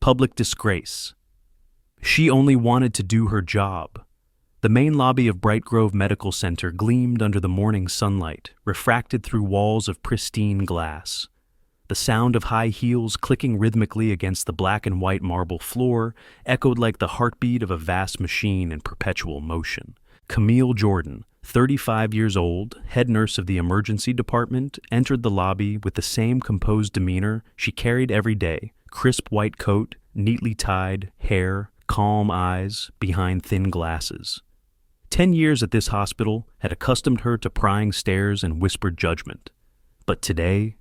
Public disgrace. She only wanted to do her job. The main lobby of Bright Grove Medical Center gleamed under the morning sunlight, refracted through walls of pristine glass. The sound of high heels clicking rhythmically against the black and white marble floor echoed like the heartbeat of a vast machine in perpetual motion. Camille Jordan, 35 years old, head nurse of the emergency department, entered the lobby with the same composed demeanor she carried every day: crisp white coat, neatly tied, hair, calm eyes behind thin glasses. 10 years at this hospital had accustomed her to prying stares and whispered judgment. But today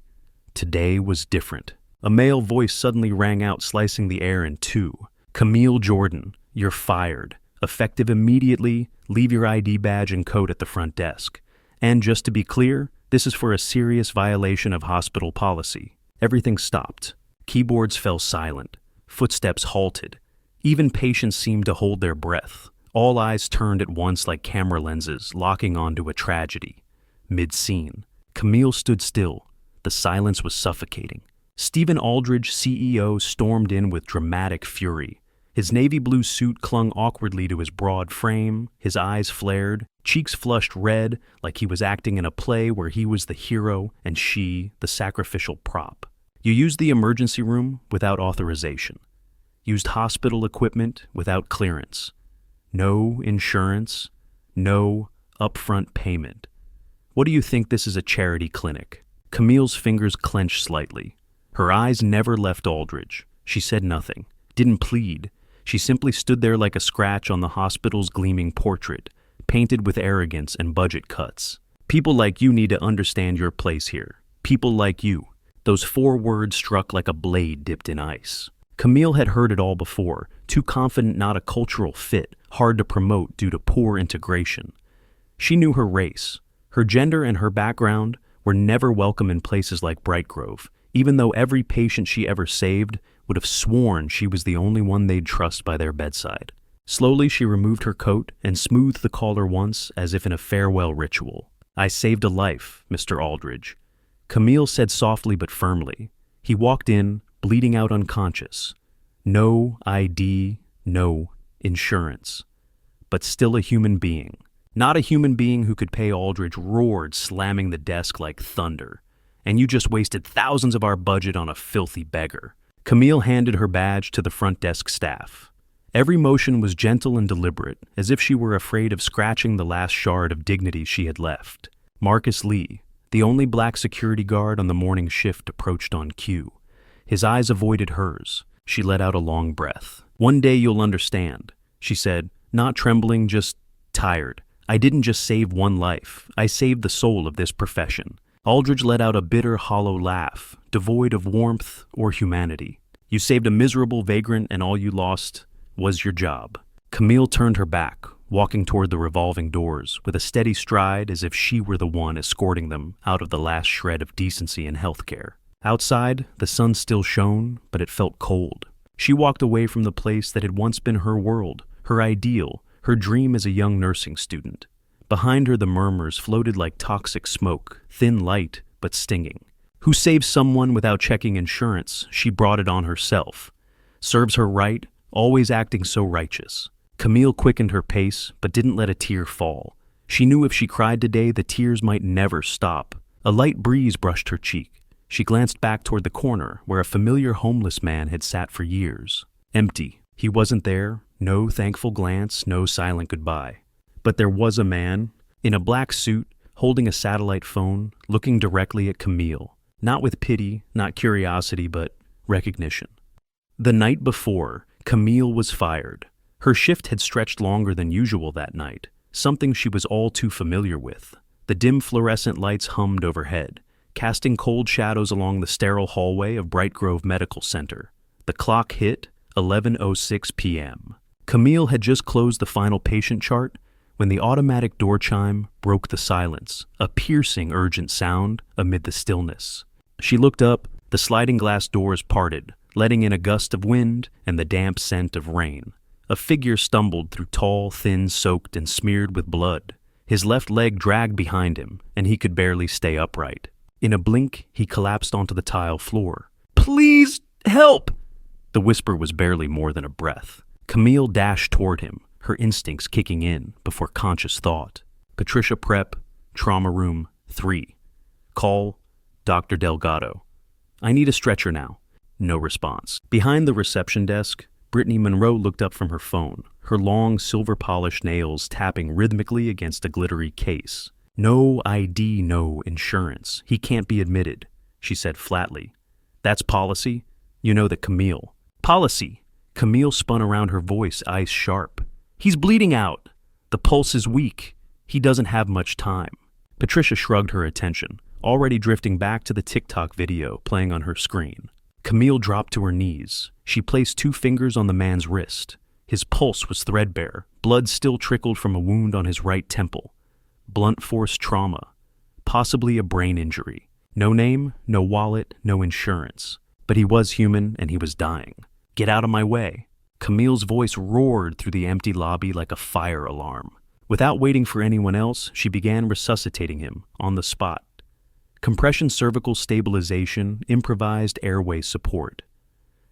was different. A male voice suddenly rang out, slicing the air in two. "Camille Jordan, you're fired. Effective immediately, leave your ID badge and coat at the front desk. And just to be clear, this is for a serious violation of hospital policy." Everything stopped. Keyboards fell silent. Footsteps halted. Even patients seemed to hold their breath. All eyes turned at once like camera lenses, locking onto a tragedy. Mid-scene, Camille stood still. The silence was suffocating. Stephen Aldridge, CEO, stormed in with dramatic fury. His navy blue suit clung awkwardly to his broad frame, his eyes flared, cheeks flushed red like he was acting in a play where he was the hero and she the sacrificial prop. "You used the emergency room without authorization. Used hospital equipment without clearance. No insurance, no upfront payment. What do you think this is, a charity clinic?" Camille's fingers clenched slightly. Her eyes never left Aldridge. She said nothing, didn't plead. She simply stood there like a scratch on the hospital's gleaming portrait, painted with arrogance and budget cuts. "People like you need to understand your place here. People like you." Those 4 words struck like a blade dipped in ice. Camille had heard it all before, too confident, not a cultural fit, hard to promote due to poor integration. She knew her race, her gender, and her background were never welcome in places like Bright Grove, even though every patient she ever saved would have sworn she was the only one they'd trust by their bedside. Slowly she removed her coat and smoothed the collar once, as if in a farewell ritual. "I saved a life, Mr. Aldridge," Camille said softly but firmly. He walked in, bleeding out unconscious. No ID, no insurance. But still a human being. Not a human being who could pay. Aldridge roared, slamming the desk like thunder. "And you just wasted thousands of our budget on a filthy beggar." Camille handed her badge to the front desk staff. Every motion was gentle and deliberate, as if she were afraid of scratching the last shard of dignity she had left. Marcus Lee, the only black security guard on the morning shift, approached on cue. His eyes avoided hers. She let out a long breath. "One day you'll understand," she said, not trembling, just tired. "I didn't just save one life. I saved the soul of this profession." Aldridge let out a bitter, hollow laugh, devoid of warmth or humanity. "You saved a miserable vagrant, and all you lost was your job." Camille turned her back, walking toward the revolving doors with a steady stride, as if she were the one escorting them out of the last shred of decency in healthcare. Outside, the sun still shone, but it felt cold. She walked away from the place that had once been her world, her ideal, her dream as a young nursing student. Behind her, the murmurs floated like toxic smoke, thin, light, but stinging. Who saves someone without checking insurance? She brought it on herself. Serves her right, always acting so righteous. Camille quickened her pace, but didn't let a tear fall. She knew if she cried today, the tears might never stop. A light breeze brushed her cheek. She glanced back toward the corner, where a familiar homeless man had sat for years. Empty. He wasn't there. No thankful glance, no silent goodbye. But there was a man, in a black suit, holding a satellite phone, looking directly at Camille. Not with pity, not curiosity, but recognition. The night before, Camille was fired. Her shift had stretched longer than usual that night, something she was all too familiar with. The dim fluorescent lights hummed overhead, casting cold shadows along the sterile hallway of Bright Grove Medical Center. The clock hit 11:06 p.m. Camille had just closed the final patient chart when the automatic door chime broke the silence, a piercing, urgent sound amid the stillness. She looked up, the sliding glass doors parted, letting in a gust of wind and the damp scent of rain. A figure stumbled through tall, thin, soaked and smeared with blood. His left leg dragged behind him, and he could barely stay upright. In a blink, he collapsed onto the tile floor. "Please, help!" The whisper was barely more than a breath. Camille dashed toward him, her instincts kicking in before conscious thought. Patricia Prep, Trauma Room 3. Call Dr. Delgado. I need a stretcher now. No response. Behind the reception desk, Brittany Monroe looked up from her phone, her long silver-polished nails tapping rhythmically against a glittery case. No ID, no insurance. He can't be admitted, she said flatly. That's policy? You know that Camille. Policy! Camille spun around, her voice ice sharp. He's bleeding out. The pulse is weak. He doesn't have much time. Patricia shrugged her attention, already drifting back to the TikTok video playing on her screen. Camille dropped to her knees. She placed 2 fingers on the man's wrist. His pulse was threadbare. Blood still trickled from a wound on his right temple. Blunt force trauma. Possibly a brain injury. No name, no wallet, no insurance. But he was human and he was dying. Get out of my way. Camille's voice roared through the empty lobby like a fire alarm. Without waiting for anyone else, she began resuscitating him on the spot. Compression cervical stabilization, improvised airway support.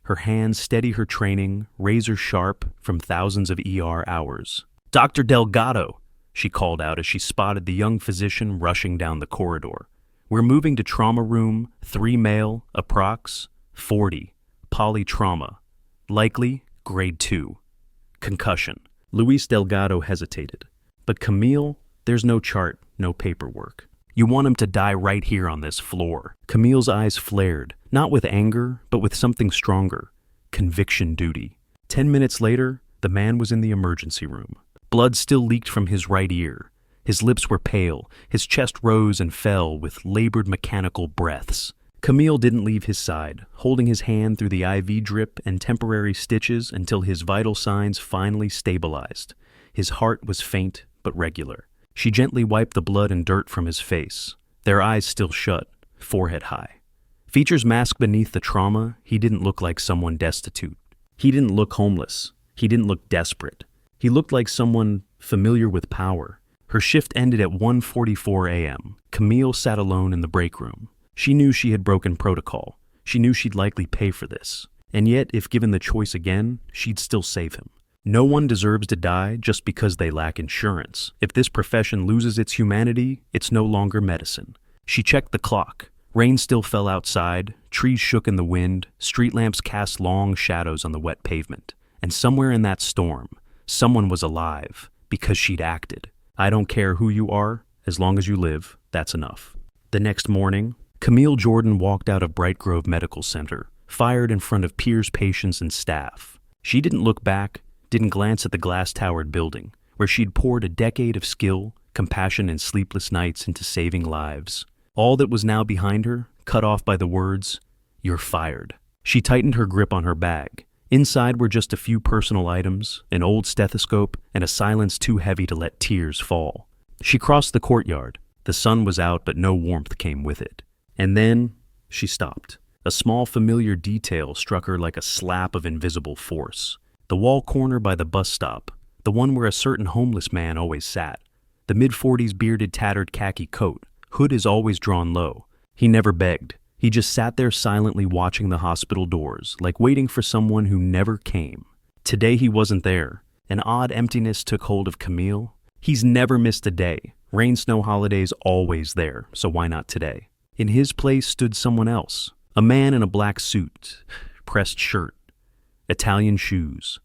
Her hands steady her training, razor sharp from thousands of ER hours. Dr. Delgado, she called out as she spotted the young physician rushing down the corridor. We're moving to trauma room 3 male, approx. 40. Polytrauma. Likely grade 2. Concussion. Luis Delgado hesitated. But Camille, there's no chart, no paperwork. You want him to die right here on this floor. Camille's eyes flared, not with anger, but with something stronger. Conviction duty. 10 minutes later, the man was in the emergency room. Blood still leaked from his right ear. His lips were pale, his chest rose and fell with labored mechanical breaths. Camille didn't leave his side, holding his hand through the IV drip and temporary stitches until his vital signs finally stabilized. His heart was faint but regular. She gently wiped the blood and dirt from his face, their eyes still shut, forehead high. Features masked beneath the trauma, he didn't look like someone destitute. He didn't look homeless. He didn't look desperate. He looked like someone familiar with power. Her shift ended at 1:44 a.m. Camille sat alone in the break room. She knew she had broken protocol. She knew she'd likely pay for this. And yet, if given the choice again, she'd still save him. No one deserves to die just because they lack insurance. If this profession loses its humanity, it's no longer medicine. She checked the clock. Rain still fell outside, trees shook in the wind, street lamps cast long shadows on the wet pavement. And somewhere in that storm, someone was alive because she'd acted. I don't care who you are, as long as you live, that's enough. The next morning, Camille Jordan walked out of Bright Grove Medical Center, fired in front of peers, patients, and staff. She didn't look back, didn't glance at the glass-towered building, where she'd poured a decade of skill, compassion, and sleepless nights into saving lives. All that was now behind her, cut off by the words, "You're fired." She tightened her grip on her bag. Inside were just a few personal items, an old stethoscope, and a silence too heavy to let tears fall. She crossed the courtyard. The sun was out, but no warmth came with it. And then she stopped. A small familiar detail struck her like a slap of invisible force. The wall corner by the bus stop, the one where a certain homeless man always sat. The mid-40s bearded tattered khaki coat, hood is always drawn low. He never begged. He just sat there silently watching the hospital doors, like waiting for someone who never came. Today he wasn't there. An odd emptiness took hold of Camille. He's never missed a day. Rain, snow, holidays, always there, so why not today? In his place stood someone else, a man in a black suit, pressed shirt, Italian shoes,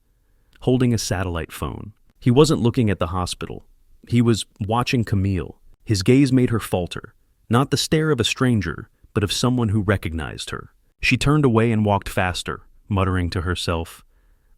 holding a satellite phone. He wasn't looking at the hospital. He was watching Camille. His gaze made her falter, not the stare of a stranger, but of someone who recognized her. She turned away and walked faster, muttering to herself,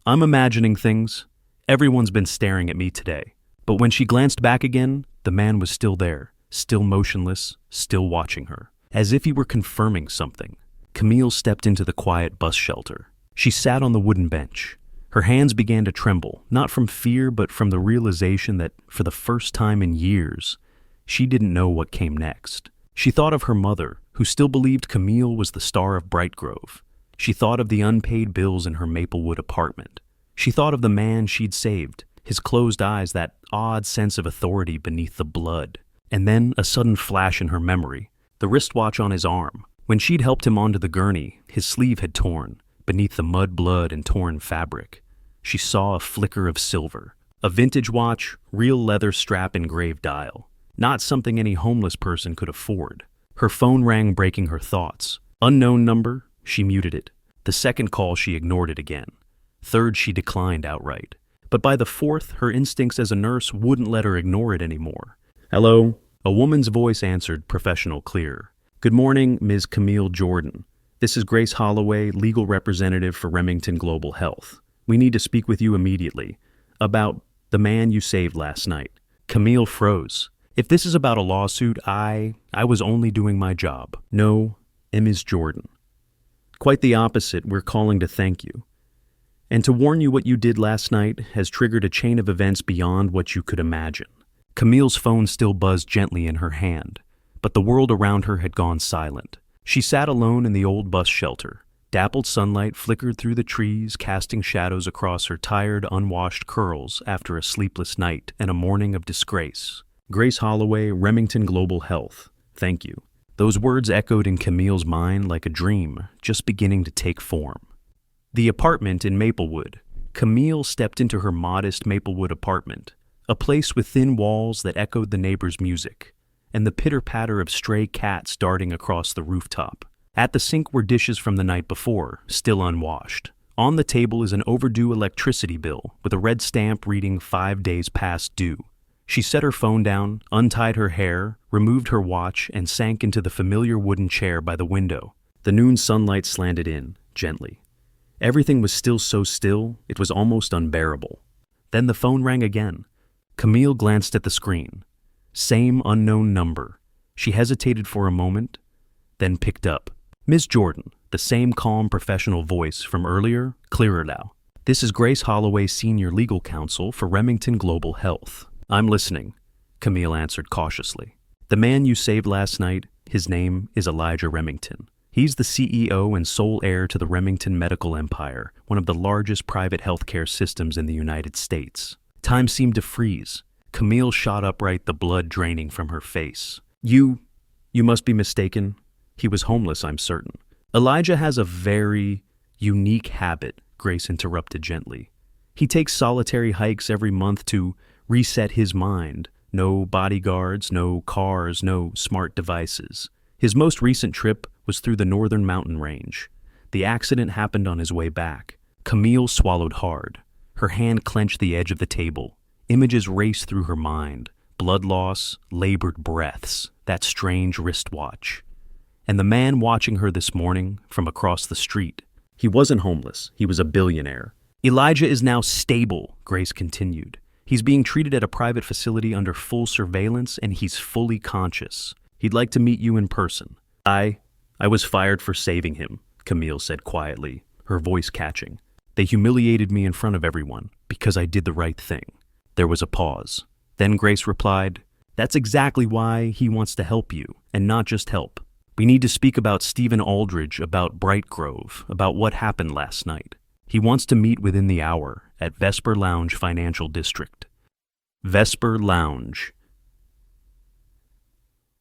"I'm imagining things. Everyone's been staring at me today." But when she glanced back again, the man was still there, still motionless, still watching her. As if he were confirming something, Camille stepped into the quiet bus shelter. She sat on the wooden bench. Her hands began to tremble, not from fear, but from the realization that, for the first time in years, she didn't know what came next. She thought of her mother, who still believed Camille was the star of Bright Grove. She thought of the unpaid bills in her Maplewood apartment. She thought of the man she'd saved, his closed eyes, that odd sense of authority beneath the blood. And then a sudden flash in her memory. The wristwatch on his arm. When she'd helped him onto the gurney, his sleeve had torn, beneath the mud blood and torn fabric, she saw a flicker of silver. A vintage watch, real leather strap engraved dial. Not something any homeless person could afford. Her phone rang, breaking her thoughts. Unknown number, she muted it. The second call, she ignored it again. Third, she declined outright. But by the fourth, her instincts as a nurse wouldn't let her ignore it anymore. Hello? A woman's voice answered, professional, clear. Good morning, Ms. Camille Jordan. This is Grace Holloway, legal representative for Remington Global Health. We need to speak with you immediately about the man you saved last night. Camille froze. If this is about a lawsuit, I was only doing my job. No, Ms. Jordan. Quite the opposite, we're calling to thank you. And to warn you what you did last night has triggered a chain of events beyond what you could imagine. Camille's phone still buzzed gently in her hand, but the world around her had gone silent. She sat alone in the old bus shelter. Dappled sunlight flickered through the trees, casting shadows across her tired, unwashed curls after a sleepless night and a morning of disgrace. Grace Holloway, Remington Global Health. Thank you. Those words echoed in Camille's mind like a dream, just beginning to take form. The apartment in Maplewood. Camille stepped into her modest Maplewood apartment, a place with thin walls that echoed the neighbors' music, and the pitter-patter of stray cats darting across the rooftop. At the sink were dishes from the night before, still unwashed. On the table is an overdue electricity bill with a red stamp reading 5 days past due. She set her phone down, untied her hair, removed her watch, and sank into the familiar wooden chair by the window. The noon sunlight slanted in, gently. Everything was still so still, it was almost unbearable. Then the phone rang again. Camille glanced at the screen. Same unknown number. She hesitated for a moment, then picked up. Ms. Jordan, the same calm professional voice from earlier, clearer now. This is Grace Holloway, Senior Legal Counsel for Remington Global Health. I'm listening, Camille answered cautiously. The man you saved last night, his name is Elijah Remington. He's the CEO and sole heir to the Remington Medical Empire, one of the largest private healthcare systems in the United States. Time seemed to freeze. Camille shot upright, the blood draining from her face. You must be mistaken. He was homeless, I'm certain. Elijah has a very unique habit, Grace interrupted gently. He takes solitary hikes every month to reset his mind. No bodyguards, no cars, no smart devices. His most recent trip was through the northern mountain range. The accident happened on his way back. Camille swallowed hard. Her hand clenched the edge of the table. Images raced through her mind. Blood loss, labored breaths, that strange wristwatch. And the man watching her this morning from across the street. He wasn't homeless. He was a billionaire. Elijah is now stable, Grace continued. He's being treated at a private facility under full surveillance, and he's fully conscious. He'd like to meet you in person. I was fired for saving him, Camille said quietly, her voice catching. They humiliated me in front of everyone because I did the right thing. There was a pause. Then Grace replied, That's exactly why he wants to help you, and not just help. We need to speak about Stephen Aldridge, about Bright Grove, about what happened last night. He wants to meet within the hour at Vesper Lounge Financial District. Vesper Lounge.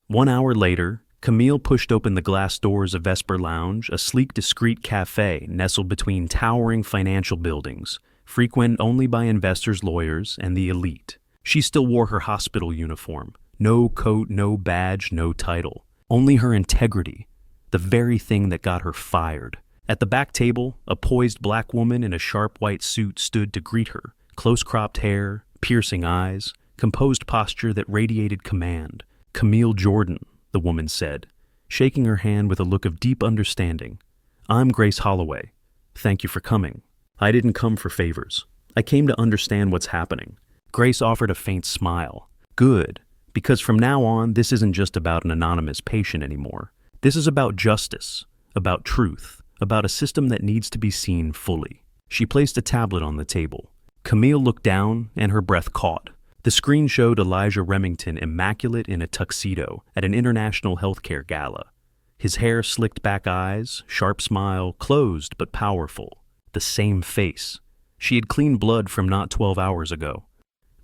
1 hour later, Camille pushed open the glass doors of Vesper Lounge, a sleek, discreet cafe nestled between towering financial buildings, frequented only by investors, lawyers, and the elite. She still wore her hospital uniform. No coat, no badge, no title. Only her integrity, the very thing that got her fired. At the back table, a poised black woman in a sharp white suit stood to greet her. Close-cropped hair, piercing eyes, composed posture that radiated command. Camille Jordan, the woman said, shaking her hand with a look of deep understanding. I'm Grace Holloway. Thank you for coming. I didn't come for favors. I came to understand what's happening. Grace offered a faint smile. Good. Because from now on, this isn't just about an anonymous patient anymore. This is about justice, about truth, about a system that needs to be seen fully. She placed a tablet on the table. Camille looked down, and her breath caught. The screen showed Elijah Remington immaculate in a tuxedo at an international healthcare gala. His hair, slicked back eyes, sharp smile, closed but powerful. The same face. She had clean blood from not 12 hours ago.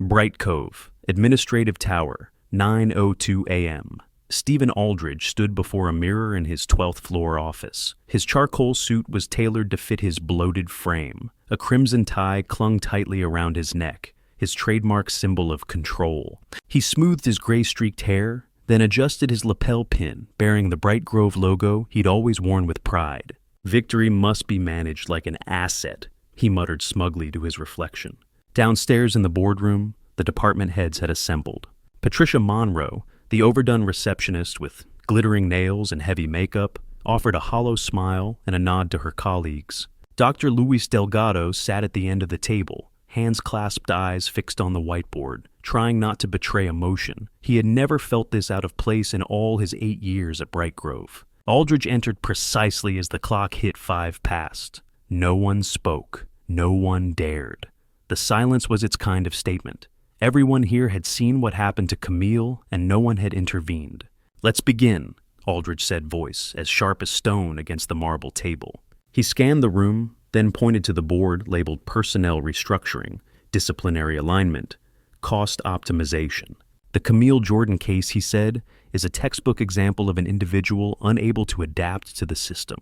Bright Cove, Administrative Tower, 9:02 a.m. Stephen Aldridge stood before a mirror in his 12th floor office. His charcoal suit was tailored to fit his bloated frame. A crimson tie clung tightly around his neck, his trademark symbol of control. He smoothed his gray-streaked hair, then adjusted his lapel pin, bearing the Bright Grove logo he'd always worn with pride. "Victory must be managed like an asset," he muttered smugly to his reflection. Downstairs in the boardroom, the department heads had assembled. Patricia Monroe, the overdone receptionist with glittering nails and heavy makeup, offered a hollow smile and a nod to her colleagues. Dr. Luis Delgado sat at the end of the table, hands clasped, eyes fixed on the whiteboard, trying not to betray emotion. He had never felt this out of place in all his 8 years at Bright Grove. Aldridge entered precisely as the clock hit 5 past. No one spoke. No one dared. The silence was its kind of statement. Everyone here had seen what happened to Camille, and no one had intervened. "Let's begin," Aldridge said, voice as sharp as stone against the marble table. He scanned the room, then pointed to the board labeled Personnel Restructuring, Disciplinary Alignment, Cost Optimization. "The Camille Jordan case," he said, "is a textbook example of an individual unable to adapt to the system.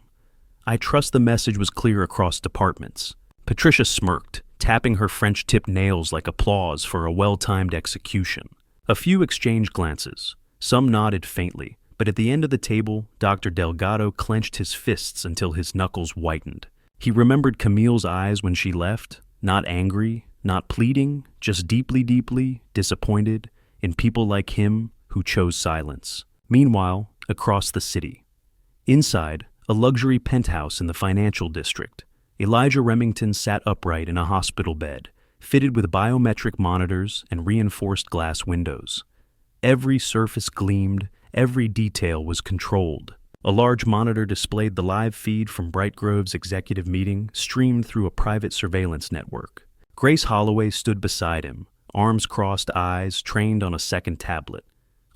I trust the message was clear across departments." Patricia smirked, tapping her French-tipped nails like applause for a well-timed execution. A few exchanged glances. Some nodded faintly, but at the end of the table, Dr. Delgado clenched his fists until his knuckles whitened. He remembered Camille's eyes when she left, not angry, not pleading, just deeply, deeply disappointed in people like him who chose silence. Meanwhile, across the city. Inside, a luxury penthouse in the financial district, Elijah Remington sat upright in a hospital bed, fitted with biometric monitors and reinforced glass windows. Every surface gleamed, every detail was controlled. A large monitor displayed the live feed from Bright Grove's executive meeting, streamed through a private surveillance network. Grace Holloway stood beside him, arms crossed, eyes trained on a second tablet.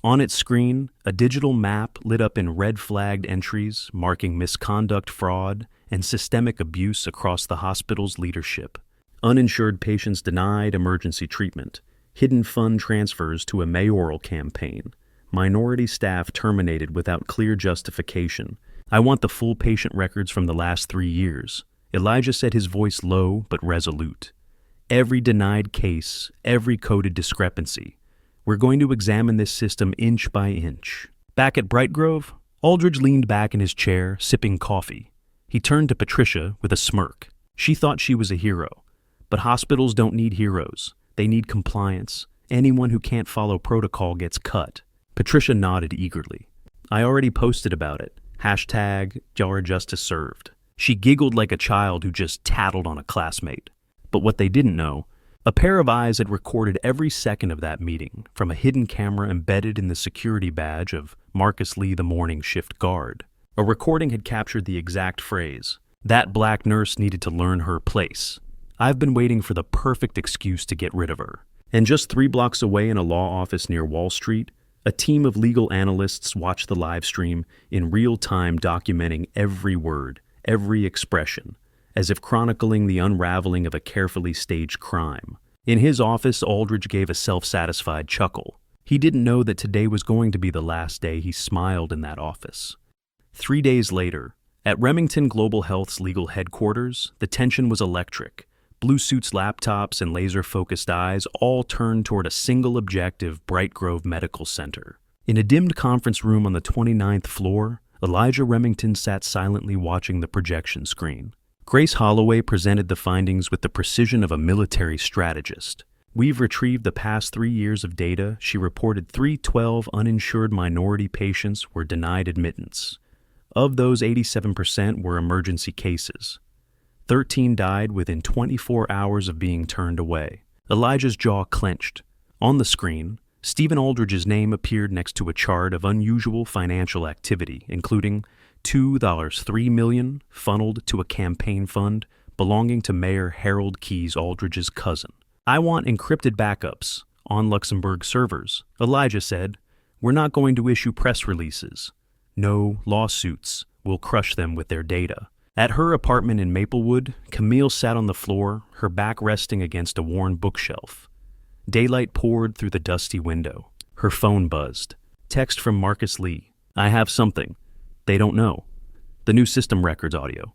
On its screen, a digital map lit up in red-flagged entries marking misconduct, fraud, and systemic abuse across the hospital's leadership. Uninsured patients denied emergency treatment, hidden fund transfers to a mayoral campaign, minority staff terminated without clear justification. "I want the full patient records from the last 3 years," Elijah said, his voice low but resolute. "Every denied case, every coded discrepancy. We're going to examine this system inch by inch." Back at Bright Grove, Aldridge leaned back in his chair, sipping coffee. He turned to Patricia with a smirk. She thought she was a hero. But hospitals don't need heroes. They need compliance. Anyone who can't follow protocol gets cut. Patricia nodded eagerly. "I already posted about it. #Jar Justice Served." She giggled like a child who just tattled on a classmate. But what they didn't know, a pair of eyes had recorded every second of that meeting from a hidden camera embedded in the security badge of Marcus Lee, the morning shift guard. A recording had captured the exact phrase, "That black nurse needed to learn her place. I've been waiting for the perfect excuse to get rid of her." And just 3 blocks away in a law office near Wall Street, a team of legal analysts watched the live stream in real time, documenting every word, every expression, as if chronicling the unraveling of a carefully staged crime. In his office, Aldridge gave a self-satisfied chuckle. He didn't know that today was going to be the last day he smiled in that office. 3 days later, at Remington Global Health's legal headquarters, the tension was electric. Blue suits, laptops, and laser-focused eyes all turned toward a single objective, Bright Grove Medical Center. In a dimmed conference room on the 29th floor, Elijah Remington sat silently watching the projection screen. Grace Holloway presented the findings with the precision of a military strategist. "We've retrieved the past 3 years of data," she reported. 312 uninsured minority patients were denied admittance. Of those, 87% were emergency cases. 13 died within 24 hours of being turned away. Elijah's jaw clenched. On the screen, Stephen Aldridge's name appeared next to a chart of unusual financial activity, including $2.3 million funneled to a campaign fund belonging to Mayor Harold Keyes Aldridge's cousin. "I want encrypted backups on Luxembourg servers," Elijah said. "We're not going to issue press releases. No lawsuits will crush them with their data." At her apartment in Maplewood, Camille sat on the floor, her back resting against a worn bookshelf. Daylight poured through the dusty window. Her phone buzzed. Text from Marcus Lee. I have something. They don't know. The new system records audio.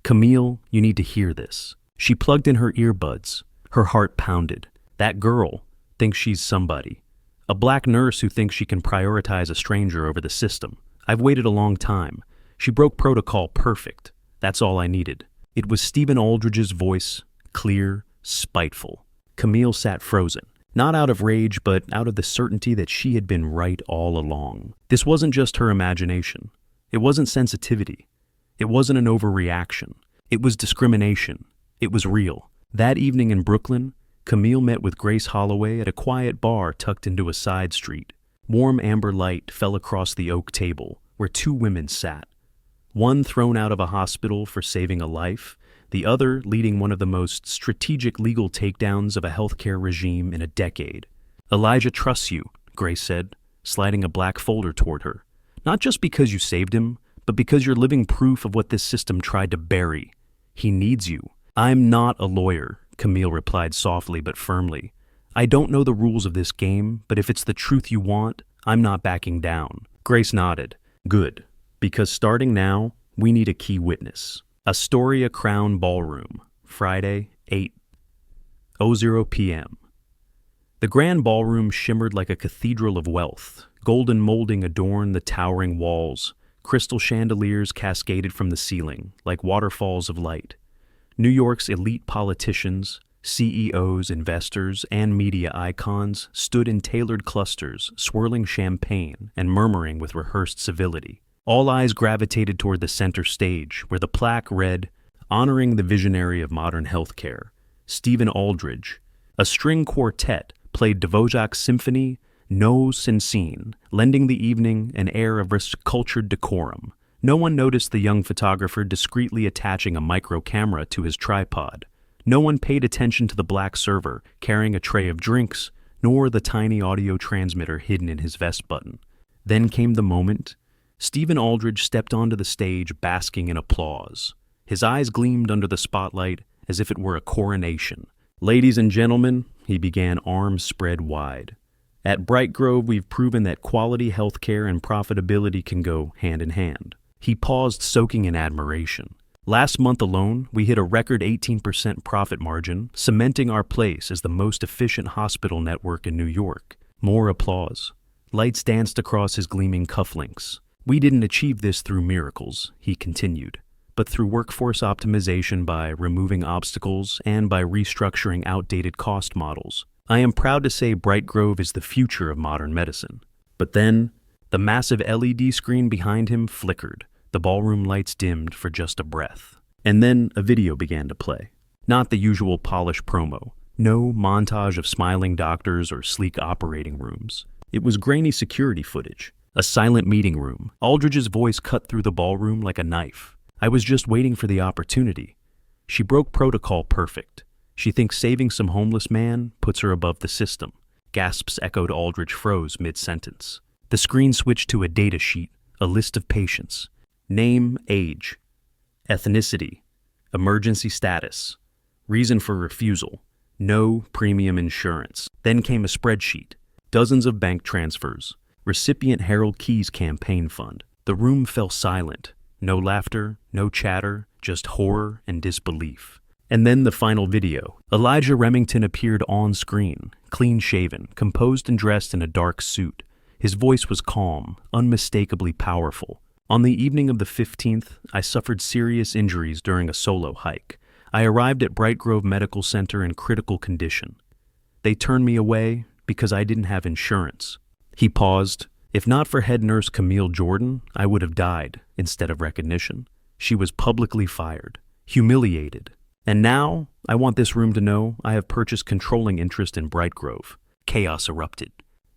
Camille, you need to hear this. She plugged in her earbuds. Her heart pounded. That girl thinks she's somebody. A black nurse who thinks she can prioritize a stranger over the system. I've waited a long time. She broke protocol perfect. That's all I needed. It was Stephen Aldridge's voice, clear, spiteful. Camille sat frozen. Not out of rage, but out of the certainty that she had been right all along. This wasn't just her imagination. It wasn't sensitivity. It wasn't an overreaction. It was discrimination. It was real. That evening in Brooklyn, Camille met with Grace Holloway at a quiet bar tucked into a side street. Warm amber light fell across the oak table, where two women sat. One thrown out of a hospital for saving a life, the other leading one of the most strategic legal takedowns of a healthcare regime in a decade. Elijah trusts you, Grace said, sliding a black folder toward her. Not just because you saved him, but because you're living proof of what this system tried to bury. He needs you. I'm not a lawyer, Camille replied softly but firmly. I don't know the rules of this game, but if it's the truth you want, I'm not backing down. Grace nodded. Good, because starting now, we need a key witness. Astoria Crown Ballroom, Friday, 8:00 p.m. The grand ballroom shimmered like a cathedral of wealth. Golden molding adorned the towering walls. Crystal chandeliers cascaded from the ceiling, like waterfalls of light. New York's elite politicians, CEOs, investors, and media icons stood in tailored clusters, swirling champagne and murmuring with rehearsed civility. All eyes gravitated toward the center stage, where the plaque read, Honoring the Visionary of Modern Healthcare, Stephen Aldridge. A string quartet played Dvořák's symphony, No Sincene, lending the evening an air of cultured decorum. No one noticed the young photographer discreetly attaching a micro camera to his tripod. No one paid attention to the black server carrying a tray of drinks, nor the tiny audio transmitter hidden in his vest button. Then came the moment. Stephen Aldridge stepped onto the stage basking in applause. His eyes gleamed under the spotlight as if it were a coronation. Ladies and gentlemen, he began, arms spread wide. At Bright Grove, we've proven that quality healthcare and profitability can go hand in hand. He paused, soaking in admiration. Last month alone, we hit a record 18% profit margin, cementing our place as the most efficient hospital network in New York. More applause. Lights danced across his gleaming cufflinks. We didn't achieve this through miracles, he continued, but through workforce optimization by removing obstacles and by restructuring outdated cost models. I am proud to say Bright Grove is the future of modern medicine. But then, the massive LED screen behind him flickered. The ballroom lights dimmed for just a breath. And then a video began to play. Not the usual polished promo. No montage of smiling doctors or sleek operating rooms. It was grainy security footage. A silent meeting room. Aldridge's voice cut through the ballroom like a knife. I was just waiting for the opportunity. She broke protocol perfect. She thinks saving some homeless man puts her above the system. Gasps echoed. Aldridge froze mid-sentence. The screen switched to a data sheet, a list of patients. Name, age, ethnicity, emergency status, reason for refusal, no premium insurance. Then came a spreadsheet, dozens of bank transfers, recipient Harold Key's campaign fund. The room fell silent. No laughter, no chatter, just horror and disbelief. And then the final video. Elijah Remington appeared on screen, clean-shaven, composed and dressed in a dark suit. His voice was calm, unmistakably powerful. On the evening of the 15th, I suffered serious injuries during a solo hike. I arrived at Bright Grove Medical Center in critical condition. They turned me away because I didn't have insurance. He paused. If not for head nurse Camille Jordan, I would have died instead of recognition. She was publicly fired, humiliated. And now, I want this room to know I have purchased controlling interest in Bright Grove. Chaos erupted.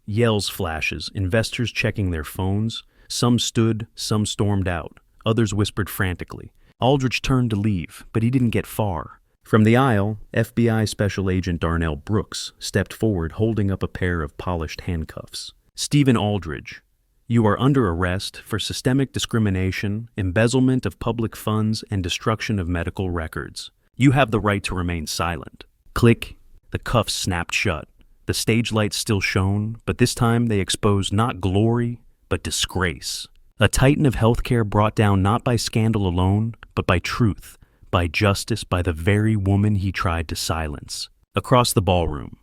Yells, flashes, investors checking their phones. Some stood, some stormed out. Others whispered frantically. Aldridge turned to leave, but he didn't get far. From the aisle, FBI Special Agent Darnell Brooks stepped forward, holding up a pair of polished handcuffs. Stephen Aldridge, you are under arrest for systemic discrimination, embezzlement of public funds, and destruction of medical records. You have the right to remain silent. Click. The cuffs snapped shut. The stage lights still shone, but this time they exposed not glory, but disgrace. A titan of healthcare brought down not by scandal alone, but by truth, by justice, by the very woman he tried to silence. Across the ballroom.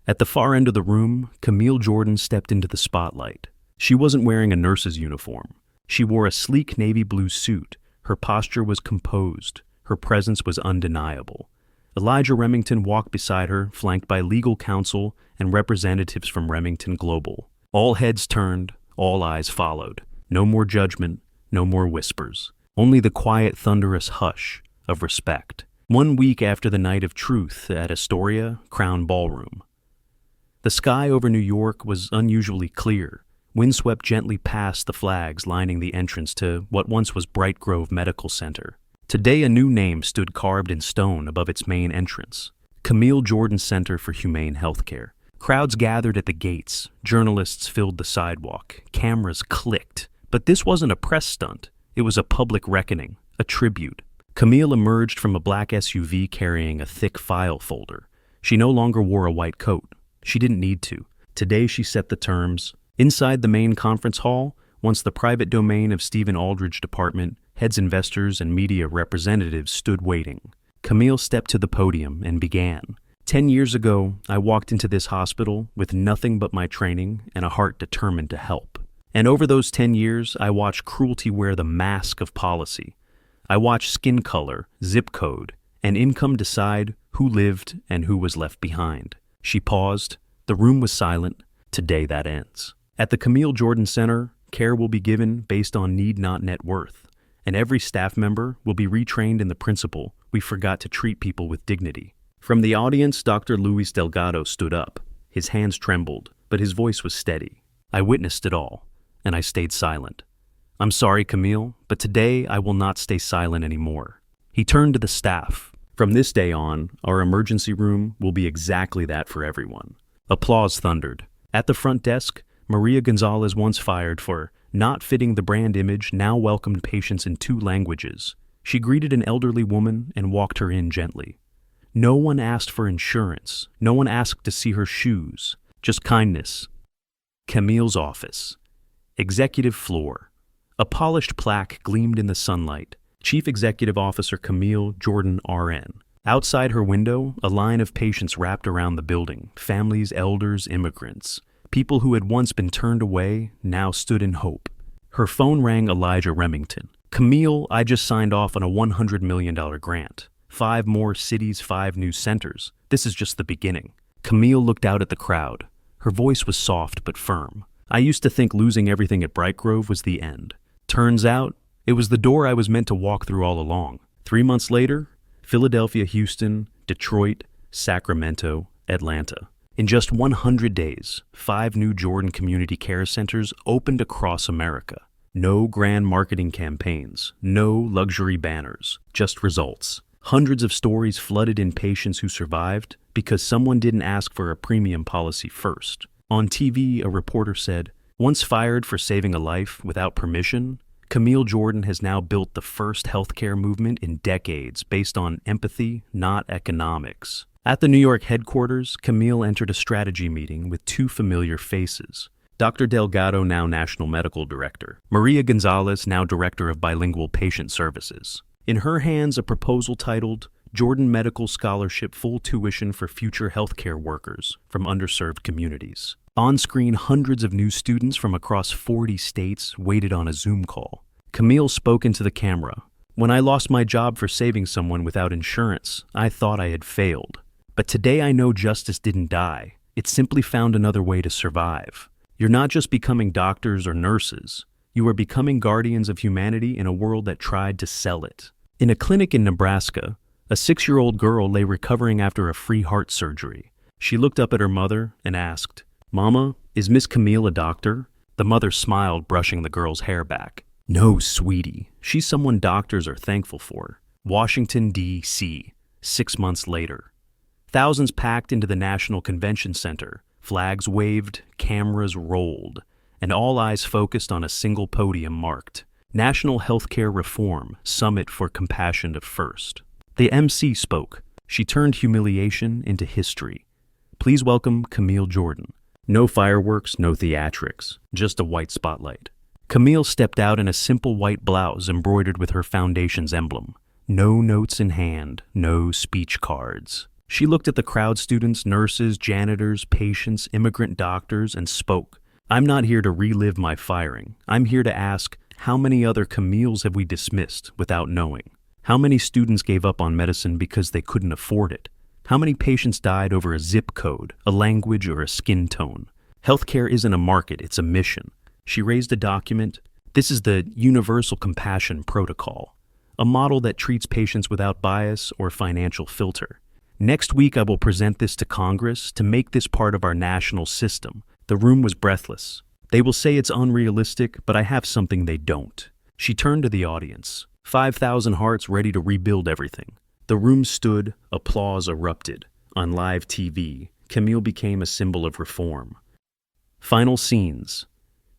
At the far end of the room, Camille Jordan stepped into the spotlight. She wasn't wearing a nurse's uniform. She wore a sleek navy blue suit. Her posture was composed. Her presence was undeniable. Elijah Remington walked beside her, flanked by legal counsel and representatives from Remington Global. All heads turned, all eyes followed. No more judgment, no more whispers. Only the quiet, thunderous hush of respect. 1 week after the night of truth at Astoria Crown Ballroom. The sky over New York was unusually clear. Wind swept gently past the flags lining the entrance to what once was Bright Grove Medical Center. Today, a new name stood carved in stone above its main entrance: Camille Jordan Center for Humane Healthcare. Crowds gathered at the gates. Journalists filled the sidewalk. Cameras clicked. But this wasn't a press stunt. It was a public reckoning, a tribute. Camille emerged from a black SUV carrying a thick file folder. She no longer wore a white coat. She didn't need to. Today she set the terms. Inside the main conference hall, once the private domain of Stephen Aldridge Department, heads, investors, and media representatives stood waiting. Camille stepped to the podium and began. 10 years ago, I walked into this hospital with nothing but my training and a heart determined to help. And over those 10 years, I watched cruelty wear the mask of policy. I watched skin color, zip code, and income decide who lived and who was left behind. She paused. The room was silent. Today that ends. At the Camille Jordan Center, care will be given based on need, not net worth. And every staff member will be retrained in the principle: we forgot to treat people with dignity. From the audience, Dr. Luis Delgado stood up. His hands trembled, but his voice was steady. I witnessed it all, and I stayed silent. I'm sorry, Camille, but today I will not stay silent anymore. He turned to the staff. From this day on, our emergency room will be exactly that for everyone. Applause thundered. At the front desk, Maria Gonzalez, once fired for not fitting the brand image, now welcomed patients in 2 languages. She greeted an elderly woman and walked her in gently. No one asked for insurance. No one asked to see her shoes. Just kindness. Camille's office. Executive floor. A polished plaque gleamed in the sunlight. Chief Executive Officer Camille Jordan, RN. Outside her window, a line of patients wrapped around the building. Families, elders, immigrants. People who had once been turned away now stood in hope. Her phone rang. Elijah Remington. Camille, I just signed off on a $100 million grant. 5 more cities, 5 new centers. This is just the beginning. Camille looked out at the crowd. Her voice was soft but firm. I used to think losing everything at Bright Grove was the end. Turns out, it was the door I was meant to walk through all along. 3 months later, Philadelphia, Houston, Detroit, Sacramento, Atlanta. In just 100 days, 5 new Jordan Community Care Centers opened across America. No grand marketing campaigns, no luxury banners, just results. Hundreds of stories flooded in patients who survived because someone didn't ask for a premium policy first. On TV, a reporter said, once fired for saving a life without permission, Camille Jordan has now built the first healthcare movement in decades based on empathy, not economics. At the New York headquarters, Camille entered a strategy meeting with 2 familiar faces. Dr. Delgado, now National Medical Director. Maria Gonzalez, now Director of Bilingual Patient Services. In her hands, a proposal titled Jordan Medical Scholarship Full Tuition for Future Healthcare Workers from Underserved Communities. On screen, hundreds of new students from across 40 states waited on a Zoom call. Camille spoke into the camera. When I lost my job for saving someone without insurance, I thought I had failed. But today I know justice didn't die. It simply found another way to survive. You're not just becoming doctors or nurses. You are becoming guardians of humanity in a world that tried to sell it. In a clinic in Nebraska, a 6-year-old girl lay recovering after a free heart surgery. She looked up at her mother and asked, "Mama, is Miss Camille a doctor?" The mother smiled, brushing the girl's hair back. "No, sweetie. She's someone doctors are thankful for." Washington, D.C., 6 months later. Thousands packed into the National Convention Center. Flags waved, cameras rolled, and all eyes focused on a single podium marked National Healthcare Reform Summit for Compassion of First. The MC spoke. She turned humiliation into history. Please welcome Camille Jordan. No fireworks, no theatrics, just a white spotlight. Camille stepped out in a simple white blouse embroidered with her foundation's emblem. No notes in hand, no speech cards. She looked at the crowd, students, nurses, janitors, patients, immigrant doctors, and spoke. I'm not here to relive my firing. I'm here to ask, how many other Camilles have we dismissed without knowing? How many students gave up on medicine because they couldn't afford it? How many patients died over a zip code, a language, or a skin tone? Healthcare isn't a market, it's a mission. She raised a document. This is the Universal Compassion Protocol, a model that treats patients without bias or financial filter. Next week, I will present this to Congress to make this part of our national system. The room was breathless. They will say it's unrealistic, but I have something they don't. She turned to the audience. 5,000 hearts ready to rebuild everything. The room stood, applause erupted. On live TV, Camille became a symbol of reform. Final scenes.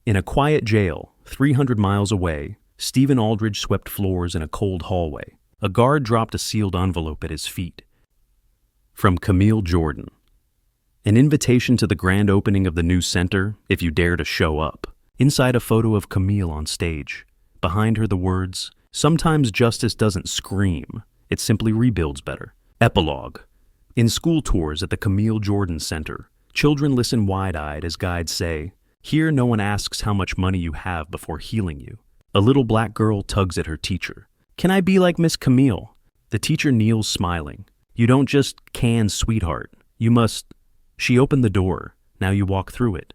In a quiet jail, 300 miles away, Stephen Aldridge swept floors in a cold hallway. A guard dropped a sealed envelope at his feet. From Camille Jordan. An invitation to the grand opening of the new center, if you dare to show up. Inside, a photo of Camille on stage. Behind her, the words, "Sometimes justice doesn't scream, it simply rebuilds better." Epilogue. In school tours at the Camille Jordan Center, children listen wide-eyed as guides say, "Here no one asks how much money you have before healing you." A little black girl tugs at her teacher. "Can I be like Miss Camille?" The teacher kneels smiling. "You don't just can, sweetheart. You must..." She opened the door. Now you walk through it.